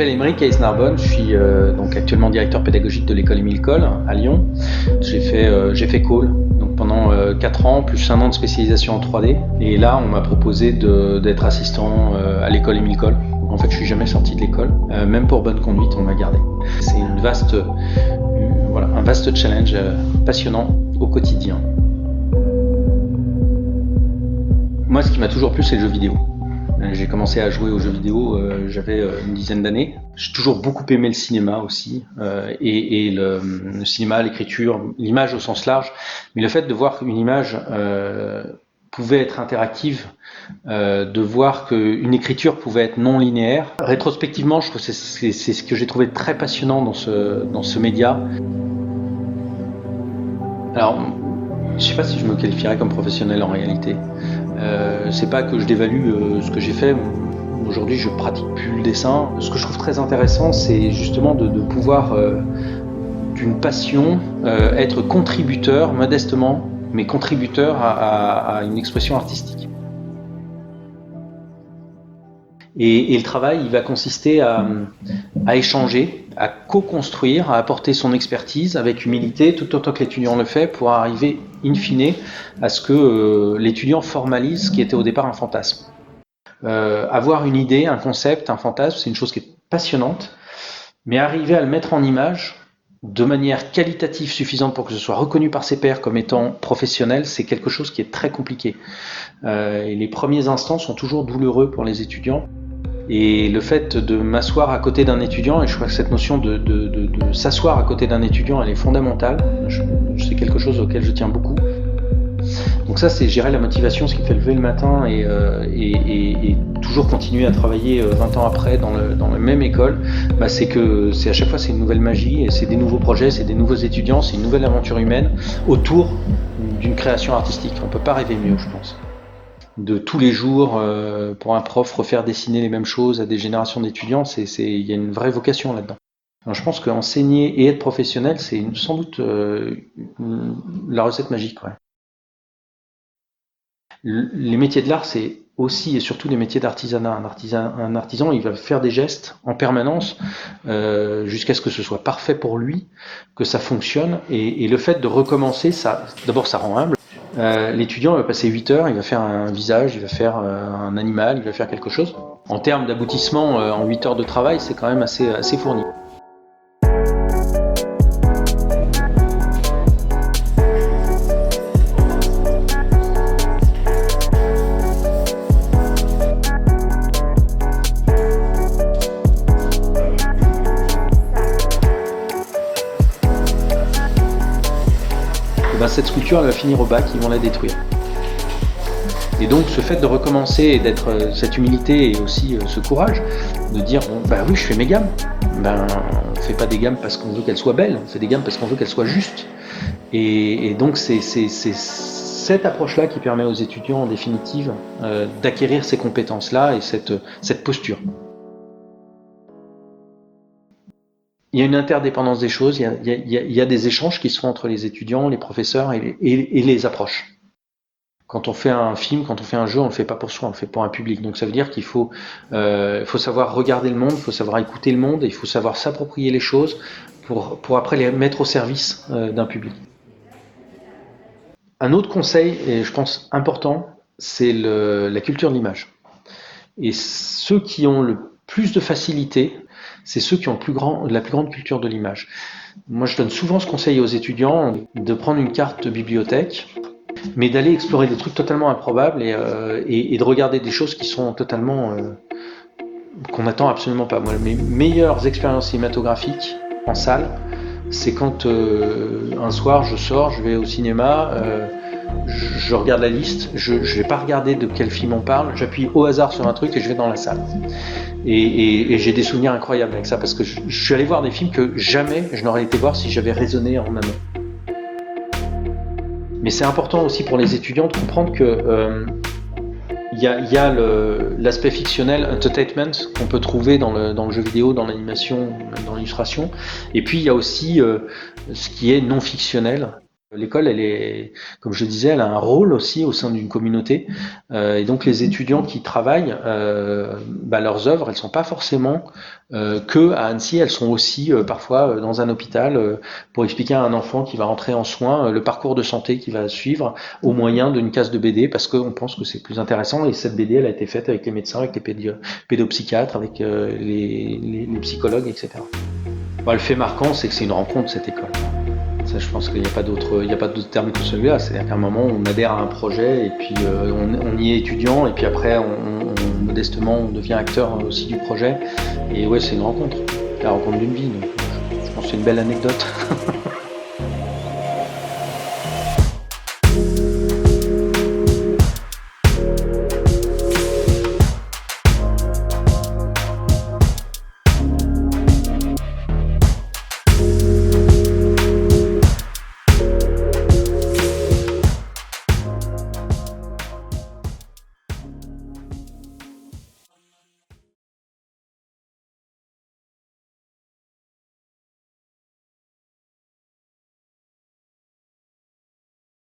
m'appelle Aymeric Hayes-Narbonne, je suis donc actuellement directeur pédagogique de l'école Émile Coll à Lyon. J'ai fait Call donc pendant 4 ans, plus 1 an de spécialisation en 3D. Et là, on m'a proposé d'être assistant à l'école Émile Coll. Donc en fait, je suis jamais sorti de l'école. Même pour bonne conduite, on m'a gardé. C'est un vaste challenge passionnant au quotidien. Moi, ce qui m'a toujours plu, c'est le jeu vidéo. J'ai commencé à jouer aux jeux vidéo, j'avais une dizaine d'années. J'ai toujours beaucoup aimé le cinéma aussi, et le cinéma, l'écriture, l'image au sens large. Mais le fait de voir qu'une image pouvait être interactive, de voir qu'une écriture pouvait être non linéaire. Rétrospectivement, je trouve que c'est ce que j'ai trouvé très passionnant dans ce média. Alors, je ne sais pas si je me qualifierais comme professionnel en réalité. C'est pas que je dévalue ce que j'ai fait. Aujourd'hui, je pratique plus le dessin. Ce que je trouve très intéressant, c'est justement de pouvoir, d'une passion, être contributeur, modestement, mais contributeur à une expression artistique. Et le travail, il va consister à échanger, à co-construire, à apporter son expertise avec humilité, tout autant que l'étudiant le fait, pour arriver, in fine, à ce que l'étudiant formalise ce qui était au départ un fantasme. Avoir une idée, un concept, un fantasme, c'est une chose qui est passionnante, mais arriver à le mettre en image de manière qualitative suffisante pour que ce soit reconnu par ses pairs comme étant professionnel, c'est quelque chose qui est très compliqué. Et les premiers instants sont toujours douloureux pour les étudiants. Et le fait de m'asseoir à côté d'un étudiant, et je crois que cette notion de s'asseoir à côté d'un étudiant, elle est fondamentale. C'est quelque chose auquel je tiens beaucoup. Donc ça, c'est gérer la motivation, ce qui me fait lever le matin et toujours continuer à travailler 20 ans après dans la même école. C'est à chaque fois c'est une nouvelle magie, et c'est des nouveaux projets, c'est des nouveaux étudiants, c'est une nouvelle aventure humaine autour d'une création artistique. On ne peut pas rêver mieux, je pense. De tous les jours, pour un prof, refaire dessiner les mêmes choses à des générations d'étudiants, il y a une vraie vocation là-dedans. Alors, je pense qu'enseigner et être professionnel, c'est sans doute la recette magique. Ouais. Les métiers de l'art, c'est aussi et surtout les métiers d'artisanat. Un artisan, il va faire des gestes en permanence jusqu'à ce que ce soit parfait pour lui, que ça fonctionne. Et le fait de recommencer, d'abord, ça rend humble. L'étudiant va passer 8 heures, il va faire un visage, il va faire un animal, il va faire quelque chose. En termes d'aboutissement, en 8 heures de travail, c'est quand même assez fourni. Cette sculpture, elle va finir au bac, ils vont la détruire. Et donc ce fait de recommencer et d'être cette humilité et aussi ce courage de dire oui, je fais mes gammes. On fait pas des gammes parce qu'on veut qu'elles soient belles, on fait des gammes parce qu'on veut qu'elles soient justes. Et donc c'est cette approche-là qui permet aux étudiants en définitive d'acquérir ces compétences-là et cette posture. Il y a une interdépendance des choses, il y a des échanges qui se font entre les étudiants, les professeurs et les approches. Quand on fait un film, quand on fait un jeu, on ne le fait pas pour soi, on le fait pour un public. Donc ça veut dire qu'il faut savoir regarder le monde, il faut savoir écouter le monde, et il faut savoir s'approprier les choses pour après les mettre au service d'un public. Un autre conseil, et je pense important, c'est la culture de l'image. Et ceux qui ont le plus de facilité, c'est ceux qui ont la plus grande culture de l'image. Moi, je donne souvent ce conseil aux étudiants de prendre une carte de bibliothèque, mais d'aller explorer des trucs totalement improbables et de regarder des choses qui sont totalement qu'on n'attend absolument pas. Moi, mes meilleures expériences cinématographiques en salle, c'est quand un soir je sors, je vais au cinéma, je regarde la liste, je vais pas regarder de quel film on parle, j'appuie au hasard sur un truc et je vais dans la salle. Et j'ai des souvenirs incroyables avec ça, parce que je suis allé voir des films que jamais je n'aurais été voir si j'avais raisonné en amont. Mais c'est important aussi pour les étudiants de comprendre que il y a l'aspect fictionnel, entertainment, qu'on peut trouver dans le jeu vidéo, dans l'animation, dans l'illustration. Et puis il y a aussi ce qui est non fictionnel. L'école, elle est, comme je disais, elle a un rôle aussi au sein d'une communauté. Et donc les étudiants qui travaillent, leurs œuvres, elles sont pas forcément que à Annecy, elles sont aussi parfois dans un hôpital pour expliquer à un enfant qui va rentrer en soins le parcours de santé qu'il va suivre au moyen d'une case de BD, parce qu'on pense que c'est plus intéressant. Et cette BD, elle a été faite avec les médecins, avec les pédopsychiatres, avec les psychologues, etc. Le fait marquant, c'est que c'est une rencontre, cette école. Ça, je pense qu'il n'y a pas d'autre terme que celui-là. C'est-à-dire qu'à un moment, on adhère à un projet et puis on y est étudiant et puis après, modestement, on devient acteur aussi du projet. Et ouais, c'est une rencontre, la rencontre d'une vie. Donc, je pense que c'est une belle anecdote.